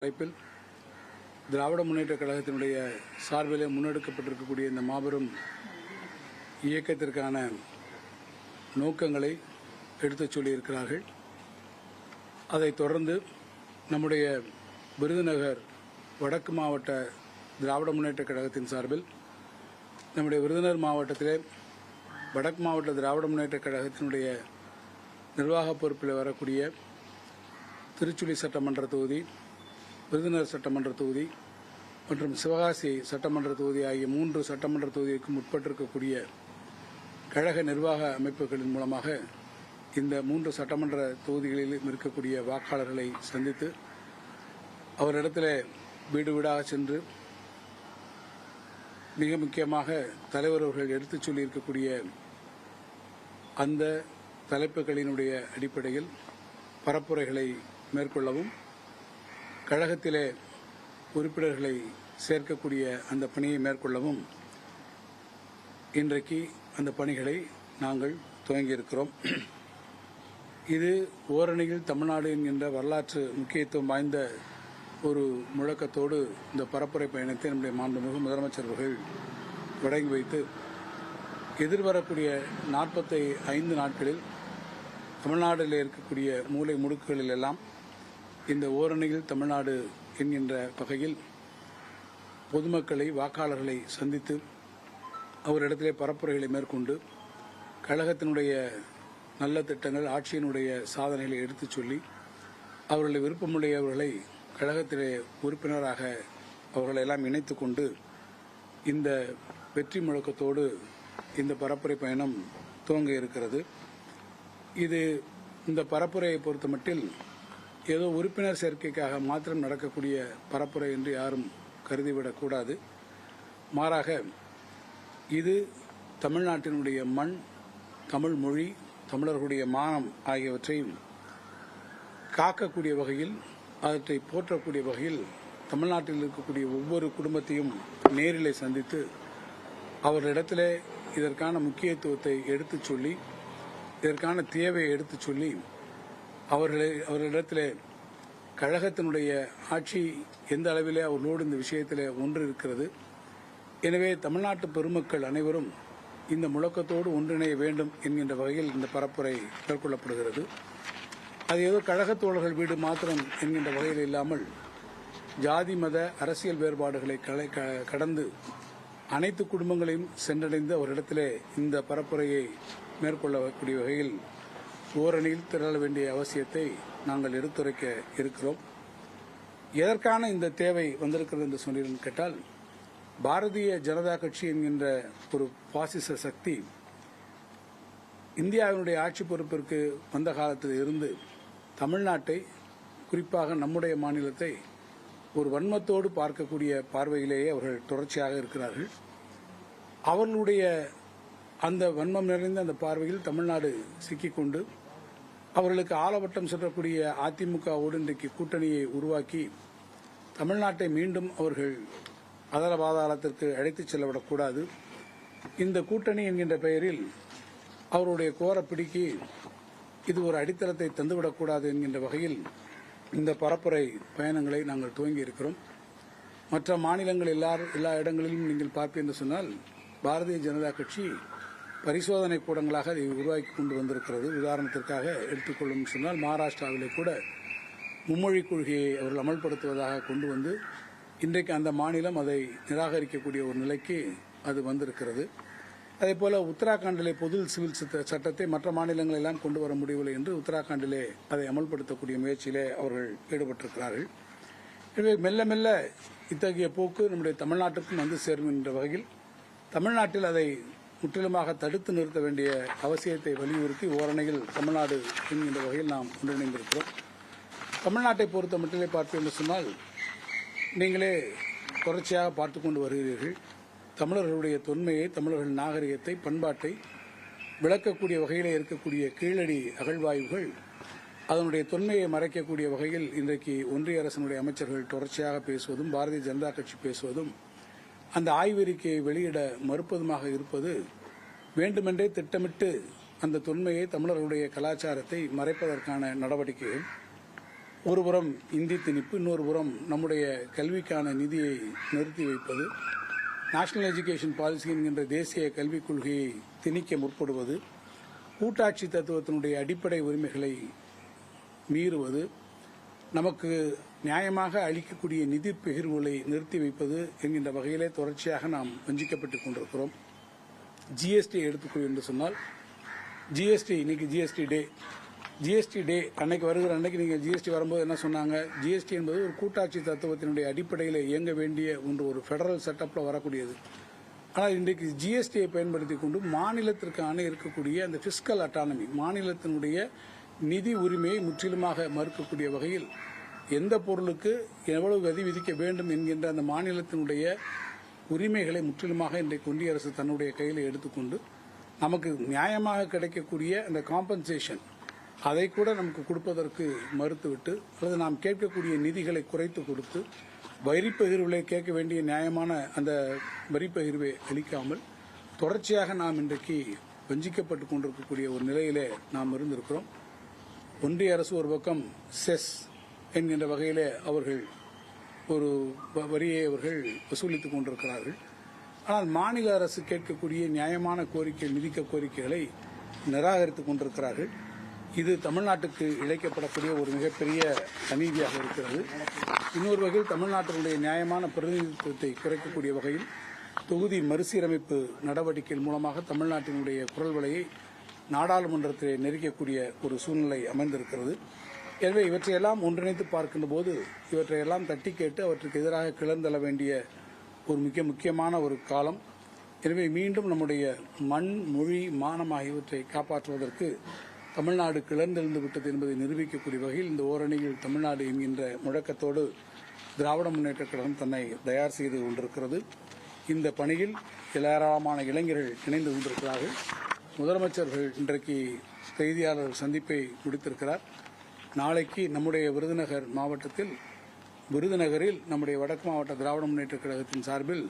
தலைப்பில் திராவிட முன்னேற்ற கழகத்தினுடைய சார்பிலே முன்னெடுக்கப்பட்டிருக்கக்கூடிய இந்த மாபெரும் இயக்கத்திற்கான நோக்கங்களை எடுத்துச் சொல்லியிருக்கிறார்கள். அதைத் தொடர்ந்து நம்முடைய விருதுநகர் வடக்கு மாவட்ட திராவிட முன்னேற்ற கழகத்தின் சார்பில் நம்முடைய விருதுநகர் மாவட்டத்திலே வடக்கு மாவட்ட திராவிட முன்னேற்ற கழகத்தினுடைய நிர்வாக பொறுப்பில் வரக்கூடிய திருச்சுழி சட்டமன்ற தொகுதி, விருதுநகர் சட்டமன்ற தொகுதி மற்றும் சிவகாசி சட்டமன்ற தொகுதி ஆகிய 3 சட்டமன்ற தொகுதிக்கும் உட்பட்டிருக்கக்கூடிய கழக நிர்வாக அமைப்புகளின் மூலமாக இந்த 3 சட்டமன்ற தொகுதிகளிலும் இருக்கக்கூடிய வாக்காளர்களை சந்தித்து அவரிடத்தில் வீடு வீடாக சென்று மிக முக்கியமாக தலைவர் அவர்கள் எடுத்துச் சொல்லியிருக்கக்கூடிய அந்த தலைப்புகளினுடைய அடிப்படையில் பரப்புரைகளை மேற்கொள்ளவும் கழகத்திலே உறுப்பினர்களை சேர்க்கக்கூடிய அந்த பணியை மேற்கொள்ளவும் இன்றைக்கு அந்த பணிகளை நாங்கள் துவங்கியிருக்கிறோம். இது ஓரணியில் தமிழ்நாடு என்கின்ற வரலாற்று முக்கியத்துவம் வாய்ந்த ஒரு முழக்கத்தோடு இந்த பரப்புரை பயணத்தை நம்முடைய மாண்புமிகு முதலமைச்சர் அவர்கள் தொடங்கி வைத்து எதிர்வரக்கூடிய 45 நாட்களில் தமிழ்நாட்டில் இருக்கக்கூடிய மூலை முடுக்குகளில் எல்லாம் இந்த ஓரணியில் தமிழ்நாடு என்கின்ற வகையில் பொதுமக்களை, வாக்காளர்களை சந்தித்து அவரிடத்திலே பரப்புரைகளை மேற்கொண்டு கழகத்தினுடைய நல்ல திட்டங்கள், ஆட்சியினுடைய சாதனைகளை எடுத்துச் சொல்லி அவர்களை விருப்பமுடையவர்களை கழகத்திலே உறுப்பினராக அவர்களை எல்லாம் இணைத்துக் கொண்டு இந்த வெற்றி முழக்கத்தோடு இந்த பரப்புரை பயணம் துவங்க இருக்கிறது. இது இந்த பரப்புரையை பொறுத்தமட்டில் ஏதோ உறுப்பினர் சேர்க்கைக்காக மாத்திரம் நடக்கக்கூடிய பரப்புரை என்று யாரும் கருதிவிடக்கூடாது. மாறாக இது தமிழ்நாட்டினுடைய மண், தமிழ் மொழி, தமிழர்களுடைய மானம் ஆகியவற்றையும் காக்கக்கூடிய வகையில், அவற்றை போற்றக்கூடிய வகையில் தமிழ்நாட்டில் இருக்கக்கூடிய ஒவ்வொரு குடும்பத்தையும் நேரிலே சந்தித்து அவர்களிடத்திலே இதற்கான முக்கியத்துவத்தை எடுத்துச் சொல்லி, இதற்கான தேவையை எடுத்துச் சொல்லி அவர்களிடத்திலே கழகத்தினுடைய ஆட்சி எந்த அளவிலே அவர்களோடு இந்த விஷயத்திலே ஒன்று இருக்கிறது. எனவே தமிழ்நாட்டு பெருமக்கள் அனைவரும் இந்த முழக்கத்தோடு ஒன்றிணைய வேண்டும் என்கின்ற வகையில் இந்த பரப்புரை மேற்கொள்ளப்படுகிறது. அது ஏதோ கழகத் தோழர்கள் வீடு மாத்திரம் என்கின்ற வகையில் இல்லாமல் ஜாதி, மத, அரசியல் வேறுபாடுகளை கடந்து அனைத்து குடும்பங்களையும் சென்றடைந்து அவரிடத்திலே இந்த பரப்புரையை மேற்கொள்ளக்கூடிய வகையில் ஓரணியில் திரள வேண்டிய அவசியத்தை நாங்கள் எடுத்துரைக்க இருக்கிறோம். எதற்கான இந்த தேவை வந்திருக்கிறது என்று சொன்னீர்கள் கேட்டால், பாரதிய ஜனதா கட்சி என்கின்ற ஒரு பாசிச சக்தி இந்தியாவினுடைய ஆட்சி பொறுப்பிற்கு வந்த காலத்தில் இருந்து தமிழ்நாட்டை, குறிப்பாக நம்முடைய மாநிலத்தை ஒரு வன்மத்தோடு பார்க்கக்கூடிய பார்வையிலேயே அவர்கள் தொடர்ச்சியாக இருக்கிறார்கள். அவர்களுடைய அந்த வன்மம் நிறைந்த அந்த பார்வையில் தமிழ்நாடு சிக்கிக்கொண்டு அவர்களுக்கு ஆலவட்டம் செல்லக்கூடிய அதிமுகவோடு இன்றைக்கு கூட்டணியை உருவாக்கி தமிழ்நாட்டை மீண்டும் அவர்கள் அதல பாதாளத்திற்கு அழைத்துச் செல்லவிடக்கூடாது. இந்த கூட்டணி என்கின்ற பெயரில் அவருடைய கோரப்பிடிக்கு இது ஒரு அடித்தளத்தை தந்துவிடக்கூடாது என்கின்ற வகையில் இந்த பரப்புரை பயணங்களை நாங்கள் துவங்கி இருக்கிறோம். மற்ற மாநிலங்கள் எல்லா இடங்களிலும் நீங்கள் பார்ப்பீர்கள் என்று சொன்னால் பாரதிய ஜனதா கட்சி பரிசோதனை கூடங்களாக அதை உருவாக்கி கொண்டு வந்திருக்கிறது. உதாரணத்திற்காக எடுத்துக்கொள்ளும் சொன்னால் மகாராஷ்டிராவிலே கூட மும்மொழி கொள்கையை அவர்கள் அமல்படுத்துவதாக கொண்டு வந்து இன்றைக்கு அந்த மாநிலம் அதை நிராகரிக்கக்கூடிய ஒரு நிலைக்கு அது வந்திருக்கிறது. அதேபோல உத்தராகண்டிலே பொது சிவில் சட்டத்தை மற்ற மாநிலங்கள் எல்லாம் கொண்டு வர முடியவில்லை என்று உத்தராகண்டிலே அதை அமல்படுத்தக்கூடிய முயற்சியிலே அவர்கள் ஈடுபட்டிருக்கிறார்கள். எனவே மெல்ல மெல்ல இத்தகைய போக்கு நம்முடைய தமிழ்நாட்டுக்கும் வந்து சேரும் என்ற வகையில் தமிழ்நாட்டில் அதை முற்றிலுமாக தடுத்து நிறுத்த வேண்டிய அவசியத்தை வலியுறுத்தி ஓரணையில் தமிழ்நாடு என்கின்ற வகையில் நாம் ஒன்றிணைந்திருக்கிறோம். தமிழ்நாட்டை பொறுத்த மட்டிலே பார்ப்போம் என்று சொன்னால் நீங்களே தொடர்ச்சியாக பார்த்து கொண்டு வருகிறீர்கள். தமிழர்களுடைய தொன்மையை, தமிழர்கள் நாகரிகத்தை, பண்பாட்டை விளக்கக்கூடிய வகையில் இருக்கக்கூடிய கீழடி அகழ்வாய்வுகள் அதனுடைய தொன்மையை மறைக்கக்கூடிய வகையில் இன்றைக்கு ஒன்றிய அரசினுடைய அமைச்சர்கள் தொடர்ச்சியாக பேசுவதும், பாரதிய ஜனதா கட்சி பேசுவதும், அந்த ஆய்வறிக்கையை வெளியிட மறுப்பதுமாக இருப்பது வேண்டுமென்றே திட்டமிட்டு அந்த தொன்மையை, தமிழர்களுடைய கலாச்சாரத்தை மறைப்பதற்கான நடவடிக்கைகள். ஒருபுறம் இந்தி திணிப்பு, இன்னொரு புறம் நம்முடைய கல்விக்கான நிதியை நிறுத்தி வைப்பது, நேஷனல் எஜுகேஷன் பாலிசி என்கின்ற தேசிய கல்விக் கொள்கையை திணிக்க முற்படுவது, கூட்டாட்சி தத்துவத்தினுடைய அடிப்படை உரிமைகளை மீறுவது, நமக்கு நியாயமாக அளிக்கக்கூடிய நிதி பகிர்வுகளை நிறுத்தி வைப்பது என்கின்ற வகையிலே தொடர்ச்சியாக நாம் வஞ்சிக்கப்பட்டுக் கொண்டிருக்கிறோம். ஜிஎஸ்டி எடுத்துக்கொள் என்று சொன்னால், ஜிஎஸ்டி இன்னைக்கு ஜிஎஸ்டி டே அன்னைக்கு வருகிற அன்னைக்கு நீங்கள் ஜிஎஸ்டி வரும்போது என்ன சொன்னாங்க? ஜிஎஸ்டி என்பது ஒரு கூட்டாட்சி தத்துவத்தினுடைய அடிப்படையில் இயங்க வேண்டிய ஒன்று, ஒரு ஃபெடரல் செட்டப்பில் வரக்கூடியது. ஆனால் இன்றைக்கு ஜிஎஸ்டியை பயன்படுத்தி கொண்டு மாநிலத்திற்கான இருக்கக்கூடிய அந்த பிஸ்கல் அட்டானமி, மாநிலத்தினுடைய நிதி உரிமையை முற்றிலுமாக மறுக்கக்கூடிய வகையில் எந்த பொருளுக்கு எவ்வளவு வரி விதிக்க வேண்டும் என்கின்ற அந்த மாநிலத்தினுடைய உரிமைகளை முற்றிலுமாக இன்றைக்கு ஒன்றிய அரசு தன்னுடைய கையில் எடுத்துக்கொண்டு நமக்கு நியாயமாக கிடைக்கக்கூடிய அந்த காம்பன்சேஷன் அதை கூட நமக்கு கொடுப்பதற்கு மறுத்துவிட்டு, அல்லது நாம் கேட்கக்கூடிய நிதிகளை குறைத்து கொடுத்து வரிப்பகிர்வுகளை கேட்க வேண்டிய நியாயமான அந்த வரிப்பகிர்வை அளிக்காமல் தொடர்ச்சியாக நாம் இன்றைக்கு வஞ்சிக்கப்பட்டு கொண்டிருக்கக்கூடிய ஒரு நிலையிலே நாம் இருந்திருக்கிறோம். ஒன்றிய அரசு ஒரு பக்கம் செஸ் என்கின்ற வகையிலே அவர்கள் ஒரு வரியை அவர்கள் வசூலித்துக் கொண்டிருக்கிறார்கள். ஆனால் மாநில அரசு கேட்கக்கூடிய நியாயமான கோரிக்கை, நிதிக்க கோரிக்கைகளை நிராகரித்துக் கொண்டிருக்கிறார்கள். இது தமிழ்நாட்டுக்கு இழைக்கப்படக்கூடிய ஒரு மிகப்பெரிய அநீதியாக இருக்கிறது. இன்னொரு வகையில் தமிழ்நாட்டினுடைய நியாயமான பிரதிநிதித்துவத்தை குறைக்கக்கூடிய வகையில் தொகுதி மறுசீரமைப்பு நடவடிக்கைகள் மூலமாக தமிழ்நாட்டினுடைய குரல் வலையை நாடாளுமன்றத்தை நெருக்கக்கூடிய ஒரு சூழ்நிலை அமைந்திருக்கிறது. எனவே இவற்றையெல்லாம் ஒன்றிணைத்து பார்க்கின்ற போது இவற்றையெல்லாம் தட்டி கேட்டு அவற்றுக்கு எதிராக கிளர்ந்தெழ வேண்டிய ஒரு மிக முக்கியமான ஒரு காலம். எனவே மீண்டும் நம்முடைய மண், மொழி, மானம் ஆகியவற்றை காப்பாற்றுவதற்கு தமிழ்நாடு கிளர்ந்தெழுந்து விட்டது என்பதை நிரூபிக்கக்கூடிய வகையில் இந்த ஓரணியில் தமிழ்நாடு என்கின்ற முழக்கத்தோடு திராவிட முன்னேற்றக் கழகம் தன்னை தயார் செய்து கொண்டிருக்கிறது. இந்த பணியில் ஏராளமான இளைஞர்கள் இணைந்து கொண்டிருக்கிறார்கள். முதலமைச்சர்கள் இன்றைக்கு செய்தியாளர் சந்திப்பை முடித்திருக்கிறார். நாளைக்கு நம்முடைய விருதுநகர் மாவட்டத்தில், விருதுநகரில் நம்முடைய வடக்கு மாவட்ட திராவிட முன்னேற்றக் கழகத்தின் சார்பில்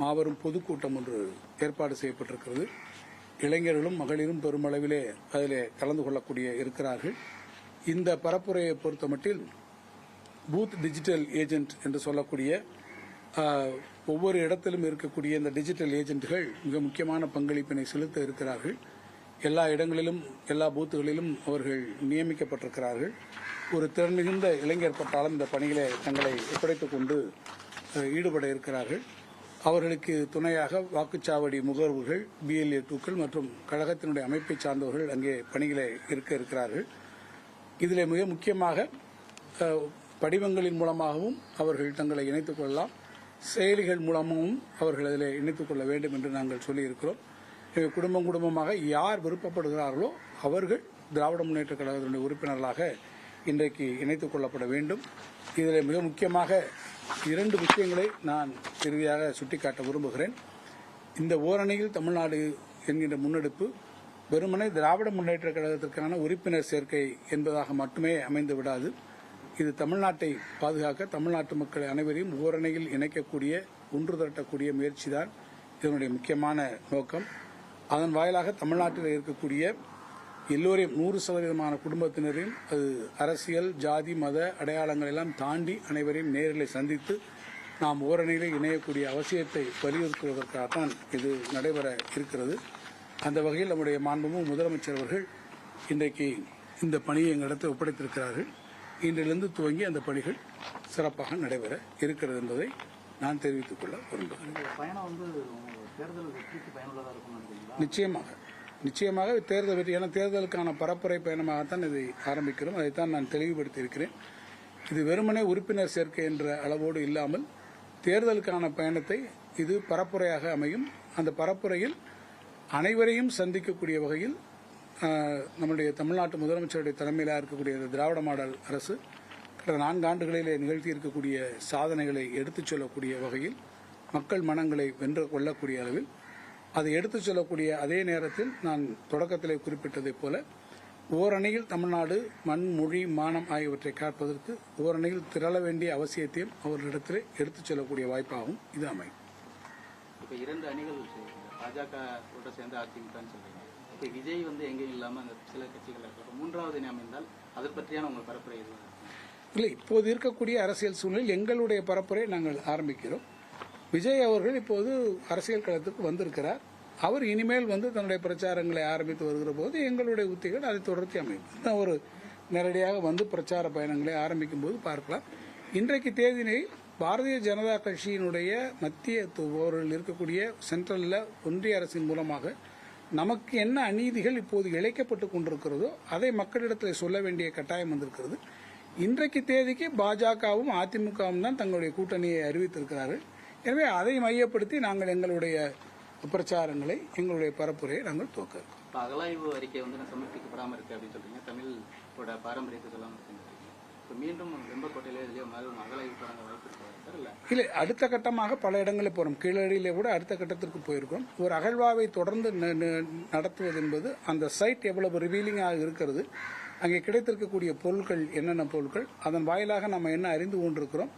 மாபெரும் பொதுக்கூட்டம் ஒன்று ஏற்பாடு செய்யப்பட்டிருக்கிறது. இளைஞர்களும் மகளிரும் பெருமளவிலே அதிலே கலந்து கொள்ளக்கூடிய இருக்கிறார்கள். இந்த பரப்புரையை பொறுத்தமட்டில் பூத் டிஜிட்டல் ஏஜென்ட் என்று சொல்லக்கூடிய ஒவ்வொரு இடத்திலும் இருக்கக்கூடிய இந்த டிஜிட்டல் ஏஜென்ட்கள் மிக முக்கியமான பங்களிப்பினை செலுத்த இருக்கிறார்கள். எல்லா இடங்களிலும், எல்லா பூத்துகளிலும் அவர்கள் நியமிக்கப்பட்டிருக்கிறார்கள். ஒரு திறன் மிகுந்த இளைஞர் பட்டாளம் இந்த பணியிலே தங்களை ஒப்படைத்துக் கொண்டு ஈடுபட இருக்கிறார்கள். அவர்களுக்கு துணையாக வாக்குச்சாவடி முகர்வுகள், BLA 2க்கள் மற்றும் கழகத்தினுடைய அமைப்பை சார்ந்தவர்கள் அங்கே பணிகளை இருக்கிறார்கள். இதில் மிக முக்கியமாக படிவங்களின் மூலமாகவும் அவர்கள் தங்களை இணைத்துக் கொள்ளலாம், செயலிகள் மூலமாகவும் அவர்கள் அதில் இணைத்துக் கொள்ள வேண்டும் என்று நாங்கள் சொல்லியிருக்கிறோம். குடும்பம் குடும்பமாக யார் விருப்பப்படுகிறார்களோ அவர்கள் திராவிட முன்னேற்ற கழகத்தினுடைய உறுப்பினர்களாக இன்றைக்கு இணைத்துக் கொள்ளப்பட வேண்டும். இதில் மிக முக்கியமாக 2 விஷயங்களை நான் இறுதியாக சுட்டிக்காட்ட விரும்புகிறேன். இந்த ஓரணியில் தமிழ்நாடு என்கின்ற முன்னெடுப்பு வெறுமனே திராவிட முன்னேற்ற கழகத்திற்கான உறுப்பினர் சேர்க்கை என்பதாக மட்டுமே அமைந்து விடாது. இது தமிழ்நாட்டை பாதுகாக்க, தமிழ்நாட்டு மக்கள் அனைவரையும் ஓரணியில் இணைக்கக்கூடிய, ஒன்று திரட்டக்கூடிய முயற்சிதான் இதனுடைய முக்கியமான நோக்கம். அதன் வாயிலாக தமிழ்நாட்டில் இருக்கக்கூடிய எல்லோரையும் 100% குடும்பத்தினரையும், அது அரசியல், ஜாதி, மத அடையாளங்கள் எல்லாம் தாண்டி அனைவரையும் நேரில் சந்தித்து நாம் ஓரணியிலே இணையக்கூடிய அவசியத்தை வலியுறுத்துவதற்காகத்தான் இது நடைபெற இருக்கிறது. அந்த வகையில் நம்முடைய மாண்புமிகு முதலமைச்சர் அவர்கள் இன்றைக்கு இந்த பணியை எங்களிடத்தில் ஒப்படைத்திருக்கிறார்கள். இன்றிலிருந்து துவங்கி அந்த பணிகள் சிறப்பாக நடைபெற இருக்கிறது என்பதை நான் தெரிவித்துக் கொள்ள விரும்புகிறேன். நிச்சயமாக தேர்தல் வெற்றி, ஏன்னா தேர்தலுக்கான பரப்புரை பயணமாகத்தான் இதை ஆரம்பிக்கிறோம். அதைத்தான் நான் தெளிவுபடுத்தி இருக்கிறேன். இது வெறுமனே உறுப்பினர் சேர்க்கை என்ற அளவோடு இல்லாமல் தேர்தலுக்கான பயணத்தை இது பரப்புரையாக அமையும். அந்த பரப்புரையில் அனைவரையும் சந்திக்கக்கூடிய வகையில் நம்முடைய தமிழ்நாட்டு முதலமைச்சருடைய தலைமையில் இருக்கக்கூடிய திராவிட மாடல் அரசு கடந்த 4 ஆண்டுகளிலே நிகழ்த்தி இருக்கக்கூடிய சாதனைகளை எடுத்துச் சொல்லக்கூடிய வகையில், மக்கள் மனங்களை வென்று கொள்ளக்கூடிய அளவில் அதை எடுத்துச் சொல்லக்கூடிய அதே நேரத்தில் நான் தொடக்கத்திலே குறிப்பிட்டதைப் போல ஓரணியில் தமிழ்நாடு மண், மொழி, மானம் ஆகியவற்றை காப்பதற்கு ஓரணியில் திரள வேண்டிய அவசியத்தையும் அவர்களிடத்திலே எடுத்துச் சொல்லக்கூடிய வாய்ப்பாகவும் இது அமையும். இப்போ 2 அணிகள் பாஜக சேர்ந்து அதிமுக சொல்றீங்க. இப்போ விஜய் எங்கேயும் இல்லாமல் அந்த சில கட்சிகள் 3வது அணி அமைந்தால் அதை பற்றியான உங்கள் பரப்புரை எதுவும்? இல்லை, இப்போது இருக்கக்கூடிய அரசியல் சூழ்நிலையில் எங்களுடைய பரப்புரை நாங்கள் ஆரம்பிக்கிறோம். விஜய் அவர்கள் இப்போது அரசியல் களத்துக்கு வந்திருக்கிறார். அவர் இனிமேல் தன்னுடைய பிரச்சாரங்களை ஆரம்பித்து வருகிற போது எங்களுடைய உத்திகள் அதை தொடர்ச்சி அமைக்கும். ஒரு நேரடியாக பிரச்சார பயணங்களை ஆரம்பிக்கும் போது பார்க்கலாம். இன்றைக்கு தேதியில் பாரதிய ஜனதா கட்சியினுடைய மத்திய அவர்கள் இருக்கக்கூடிய சென்ட்ரலில் ஒன்றிய அரசின் மூலமாக நமக்கு என்ன அநீதிகள் இப்போது இழைக்கப்பட்டு கொண்டிருக்கிறதோ அதை மக்களிடத்தில் சொல்ல வேண்டிய கட்டாயம் வந்திருக்கிறது. இன்றைக்கு தேதிக்கு பாஜகவும் அதிமுகவும் தான் தங்களுடைய கூட்டணியை அறிவித்திருக்கிறார்கள். எனவே அதை மையப்படுத்தி நாங்கள் எங்களுடைய பிரச்சாரங்களை, எங்களுடைய பரப்புரையை நாங்கள் துவக்கிறோம். அகலாய்வு அறிக்கை சமர்ப்பிக்கப்படாமல் இருக்கு அப்படின்னு சொல்றீங்க. தமிழோட பாரம்பரியத்தை சொல்லாமல் இருக்கு. மீண்டும் வெம்பக்கோட்டையிலே அகலாய்வு தொடங்க வாய்ப்பு இருக்கு. இல்லை, அடுத்த கட்டமாக பல இடங்களில் போறோம். கீழடியிலே கூட அடுத்த கட்டத்திற்கு போயிருக்கோம். ஒரு அகழ்வாவை தொடர்ந்து நடத்துவது என்பது அந்த சைட் எவ்வளவு ரிவீலிங்காக இருக்கிறது, அங்கே கிடைத்திருக்கக்கூடிய பொருட்கள் என்னென்ன பொருட்கள், அதன் வாயிலாக நம்ம என்ன அறிந்து கொண்டிருக்கிறோம்,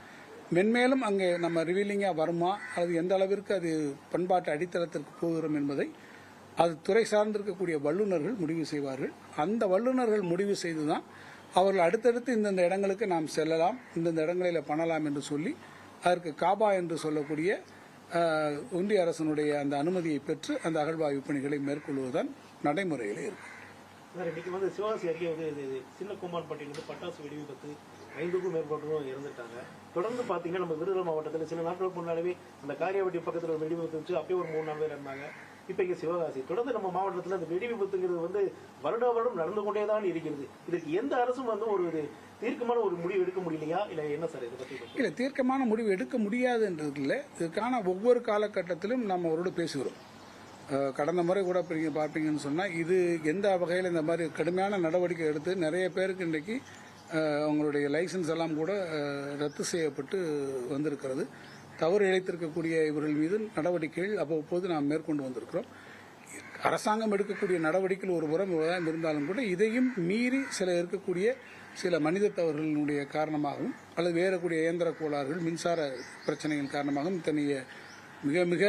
மென்மேலும் அங்கே நம்ம ரிவீலிங்காக வருமா, அது எந்த அளவிற்கு அது பண்பாட்டு அடித்தளத்திற்கு போகிறோம் என்பதை அது துறை சார்ந்திருக்கக்கூடிய வல்லுநர்கள் முடிவு செய்வார்கள். அந்த வல்லுநர்கள் முடிவு செய்துதான் அவர்கள் அடுத்தடுத்து இந்தந்த இடங்களுக்கு நாம் செல்லலாம், இந்தந்த இடங்களில் பண்ணலாம் என்று சொல்லி அதற்கு காபா என்று சொல்லக்கூடிய ஒன்றிய அரசனுடைய அந்த அனுமதியை பெற்று அந்த அகழ்வாய்வு பணிகளை மேற்கொள்வதுதான் நடைமுறையில் இருக்கு. இன்னைக்கு சிவகாசி அருகே சின்ன கூமான்பட்டியிலிருந்து பட்டாசு வெடி விபத்து 5க்கும் மேற்பட்டவரும் இறந்துட்டாங்க. தொடர்ந்து பாத்தீங்கன்னா நம்ம விருதுநகர் மாவட்டத்தில் சில நாட்களுக்கு முன்னாடியே அந்த காரியாவட்டி பக்கத்தில் ஒரு வெடி விபத்து வச்சு அப்பயே ஒரு 3-4 பேர் இருந்தாங்க. இப்ப இங்க சிவகாசி தொடர்ந்து நம்ம மாவட்டத்தில் அந்த வெடி விபத்துங்கிறது வருட வருடம் நடந்து கொண்டேதான் இருக்கிறது. இதுக்கு எந்த அரசும் ஒரு தீர்க்கமான ஒரு முடிவு எடுக்க முடியலையா, இல்ல என்ன சார் இதை பத்தி? இல்ல, தீர்க்கமான முடிவு எடுக்க முடியாதுன்றது இல்லை. இதுக்கான ஒவ்வொரு காலகட்டத்திலும் நம்ம அவரோடு பேசுகிறோம். கடந்த முறை கூட நீங்க பார்ப்பீங்கன்னு சொன்னா இது எந்த வகையில் இந்த மாதிரி கடுமையான நடவடிக்கை எடுத்து நிறைய பேருக்கு இன்றைக்கு அவங்களுடைய லைசன்ஸ் எல்லாம் கூட ரத்து செய்யப்பட்டு வந்திருக்கிறது. தவறு இழைத்திருக்கக்கூடிய இவர்கள் மீது நடவடிக்கைகள் அவ்வப்போது நாம் மேற்கொண்டு வந்திருக்கிறோம். அரசாங்கம் எடுக்கக்கூடிய நடவடிக்கைகள் ஒரு புறம் இருந்தாலும் கூட இதையும் மீறி இருக்கக்கூடிய சில மனித தவறுகளுடைய காரணமாகவும் அல்லது வேறக்கூடிய இயந்திர கோளாறுகள், மின்சார பிரச்சனைகள் காரணமாகவும் இத்தனைய மிக மிக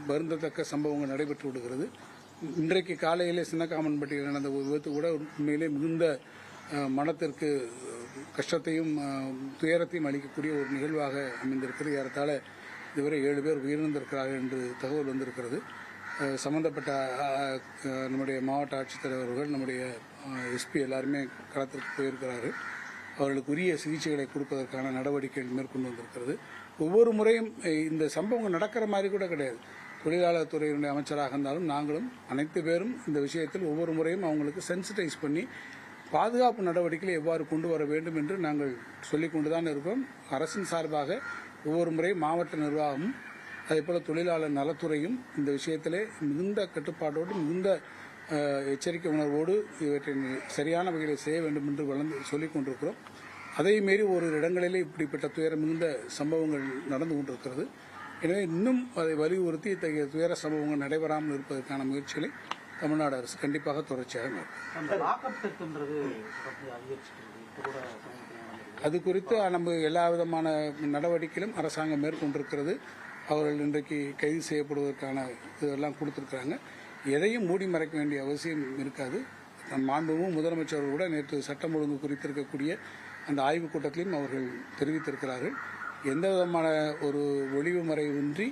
வருந்தத்தக்க சம்பவங்கள் நடைபெற்று விடுகிறது. இன்றைக்கு காலையிலே சின்னக்காமன்பட்டியில் நடந்த விபத்து கூட உண்மையிலே மிகுந்த மனத்திற்கு கஷ்டத்தையும் துயரத்தையும் அளிக்கக்கூடிய ஒரு நிகழ்வாக அமைந்திருக்கிறது. ஏறத்தாழ இதுவரை 7 பேர் உயிரிழந்திருக்கிறார்கள் என்று தகவல் வந்திருக்கிறது. சம்பந்தப்பட்ட நம்முடைய மாவட்ட ஆட்சித்தலைவர்கள், நம்முடைய எஸ்பி எல்லாருமே களத்திற்கு போயிருக்கிறார்கள். அவர்களுக்கு உரிய சிகிச்சைகளை கொடுப்பதற்கான நடவடிக்கைகள் மேற்கொண்டு வந்திருக்கிறது. ஒவ்வொரு முறையும் இந்த சம்பவங்கள் நடக்கிற மாதிரி கூட கிடையாது. தொழிலாளர் துறையினுடைய அமைச்சராக இருந்தாலும் நாங்களும் அனைத்து பேரும் இந்த விஷயத்தில் ஒவ்வொரு முறையும் அவங்களுக்கு சென்சிட்டைஸ் பண்ணி பாதுகாப்பு நடவடிக்கைகளை எவ்வாறு கொண்டு வர வேண்டும் என்று நாங்கள் சொல்லிக் கொண்டுதான் இருக்கோம். அரசின் சார்பாக ஒவ்வொரு முறையும் மாவட்ட நிர்வாகமும் அதேபோல தொழிலாளர் நலத்துறையும் இந்த விஷயத்திலே மிகுந்த கட்டுப்பாட்டோடு, மிகுந்த எச்சரிக்கை உணர்வோடு இவற்றை சரியான வகையில் செய்ய வேண்டும் என்று சொல்லிக் கொண்டிருக்கிறோம். அதை மீறி ஒரு இடங்களிலே இப்படிப்பட்ட துயர மிகுந்த சம்பவங்கள் நடந்து கொண்டிருக்கிறது. எனவே இன்னும் அதை வலியுறுத்தி இத்தகைய துயர சம்பவங்கள் நடைபெறாமல் இருப்பதற்கான முயற்சிகளை தமிழ்நாடு அரசு கண்டிப்பாக தொடர்ச்சியாக மேற்கொள்ளும். அது குறித்து நம்ம எல்லா விதமான நடவடிக்கைகளும் அரசாங்கம் மேற்கொண்டிருக்கிறது. அவர்கள் இன்றைக்கு கைது செய்யப்படுவதற்கான இதெல்லாம் கொடுத்திருக்கிறாங்க. எதையும் மூடி மறைக்க வேண்டிய அவசியம் இருக்காது. மாண்புமிகு முதலமைச்சர் கூட நேற்று சட்டம் ஒழுங்கு குறித்திருக்கக்கூடிய அந்த ஆய்வுக் கூட்டத்திலும் அவர்கள் தெரிவித்திருக்கிறார்கள். எந்த விதமான ஒரு ஒளிவு மறைவின்றி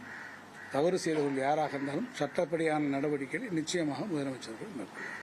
தவறு செய்தவர்கள் யாராக இருந்தாலும் சட்டப்படியான நடவடிக்கைகளை நிச்சயமாக முதலமைச்சர்கள் மேற்கொள்ளும்.